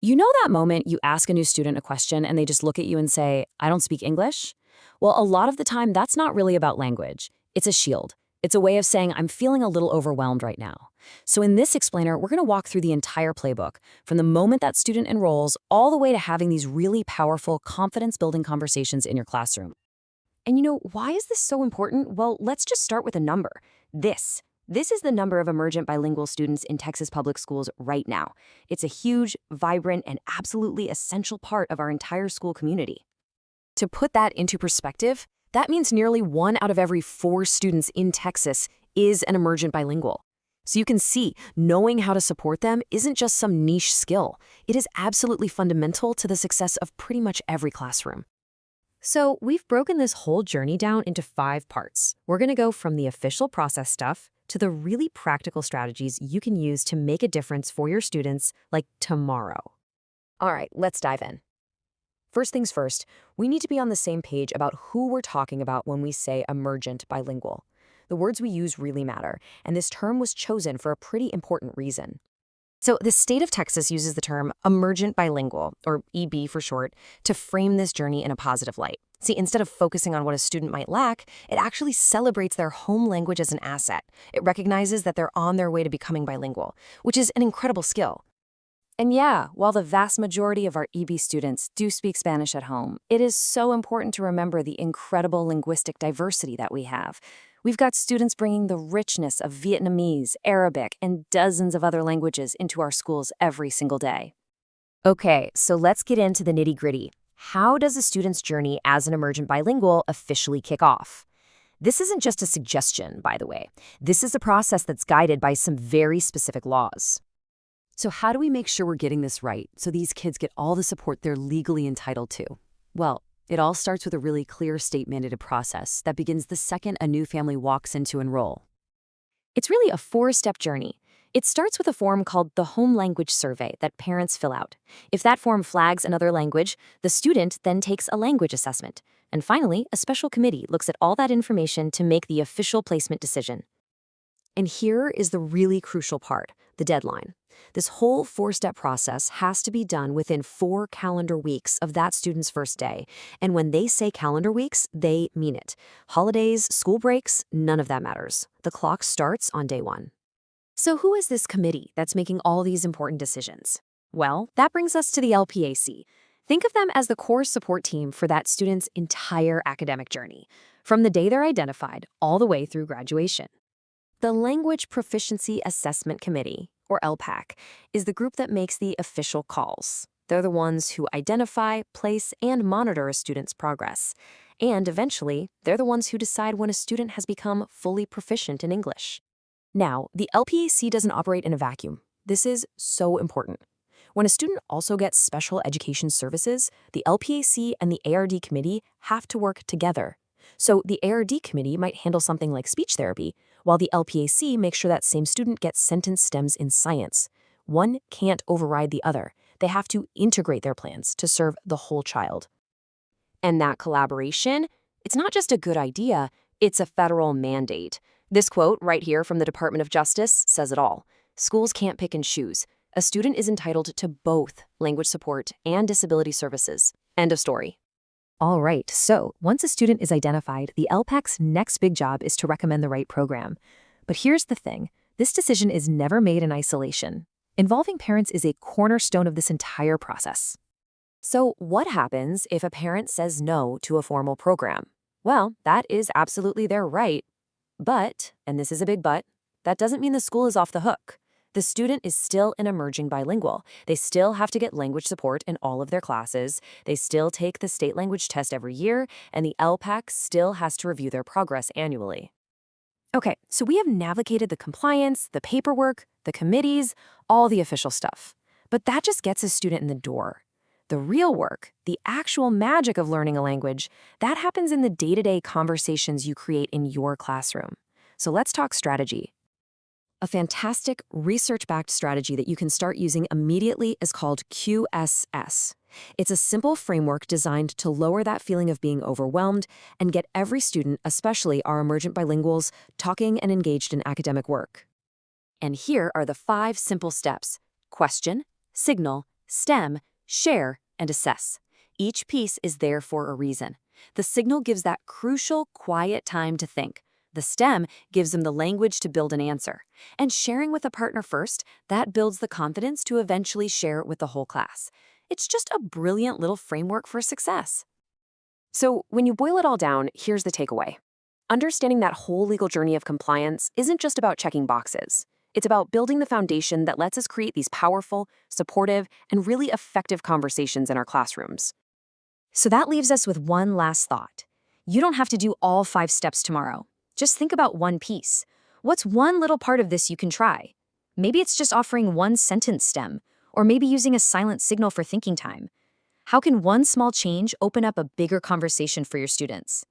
You know that moment you ask a new student a question and they just look at you and say, I don't speak English? Well, a lot of the time, that's not really about language. It's a shield. It's a way of saying, I'm feeling a little overwhelmed right now. So in this explainer, we're going to walk through the entire playbook, from the moment that student enrolls all the way to having these really powerful, confidence-building conversations in your classroom. And why is this so important? Well, let's just start with a number. This. This is the number of emergent bilingual students in Texas public schools right now. It's a huge, vibrant, and absolutely essential part of our entire school community. To put that into perspective, that means nearly 1 out of every 4 students in Texas is an emergent bilingual. So you can see, knowing how to support them isn't just some niche skill. It is absolutely fundamental to the success of pretty much every classroom. So we've broken this whole journey down into 5 parts. We're going to go from the official process stuff to the really practical strategies you can use to make a difference for your students, like tomorrow. All right, let's dive in. First things first, we need to be on the same page about who we're talking about when we say emergent bilingual. The words we use really matter, and this term was chosen for a pretty important reason. So the state of Texas uses the term emergent bilingual, or EB for short, to frame this journey in a positive light. See, instead of focusing on what a student might lack, it actually celebrates their home language as an asset. It recognizes that they're on their way to becoming bilingual, which is an incredible skill. And yeah, while the vast majority of our EB students do speak Spanish at home, it is so important to remember the incredible linguistic diversity that we have. We've got students bringing the richness of Vietnamese, Arabic, and dozens of other languages into our schools every single day. Okay, so let's get into the nitty-gritty. How does a student's journey as an emergent bilingual officially kick off? This isn't just a suggestion, by the way. This is a process that's guided by some very specific laws. So how do we make sure we're getting this right so these kids get all the support they're legally entitled to? Well, it all starts with a really clear state-mandated process that begins the second a new family walks in to enroll. It's really a 4-step journey. It starts with a form called the Home Language Survey that parents fill out. If that form flags another language, the student then takes a language assessment. And finally, a special committee looks at all that information to make the official placement decision. And here is the really crucial part, the deadline. This whole 4-step process has to be done within 4 calendar weeks of that student's first day. And when they say calendar weeks, they mean it. Holidays, school breaks, none of that matters. The clock starts on day 1. So who is this committee that's making all these important decisions? Well, that brings us to the LPAC. Think of them as the core support team for that student's entire academic journey, from the day they're identified all the way through graduation. The Language Proficiency Assessment Committee, or LPAC, is the group that makes the official calls. They're the ones who identify, place, and monitor a student's progress. And eventually, they're the ones who decide when a student has become fully proficient in English. Now, the LPAC doesn't operate in a vacuum. This is so important. When a student also gets special education services, the LPAC and the ARD committee have to work together. So the ARD committee might handle something like speech therapy, while the LPAC makes sure that same student gets sentence stems in science. One can't override the other. They have to integrate their plans to serve the whole child. And that collaboration, it's not just a good idea, it's a federal mandate. This quote right here from the Department of Justice says it all. Schools can't pick and choose. A student is entitled to both language support and disability services. End of story. All right, so once a student is identified, the LPAC's next big job is to recommend the right program. But here's the thing, this decision is never made in isolation. Involving parents is a cornerstone of this entire process. So what happens if a parent says no to a formal program? Well, that is absolutely their right. But, and this is a big but, that doesn't mean the school is off the hook. The student is still an emerging bilingual. They still have to get language support in all of their classes. They still take the state language test every year, and the LPAC still has to review their progress annually. Okay, so we have navigated the compliance, the paperwork, the committees, all the official stuff. But that just gets a student in the door. The real work, the actual magic of learning a language, that happens in the day-to-day conversations you create in your classroom. So let's talk strategy. A fantastic research-backed strategy that you can start using immediately is called QSS. It's a simple framework designed to lower that feeling of being overwhelmed and get every student, especially our emergent bilinguals, talking and engaged in academic work. And here are the 5 simple steps: question, signal, STEM, share, and assess. Each piece is there for a reason. The signal gives that crucial, quiet time to think. The STEM gives them the language to build an answer. And sharing with a partner first, that builds the confidence to eventually share it with the whole class. It's just a brilliant little framework for success. So, when you boil it all down, here's the takeaway. Understanding that whole legal journey of compliance isn't just about checking boxes. It's about building the foundation that lets us create these powerful, supportive, and really effective conversations in our classrooms. So that leaves us with one last thought. You don't have to do all 5 steps tomorrow. Just think about one piece. What's one little part of this you can try? Maybe it's just offering one sentence stem, or maybe using a silent signal for thinking time. How can one small change open up a bigger conversation for your students?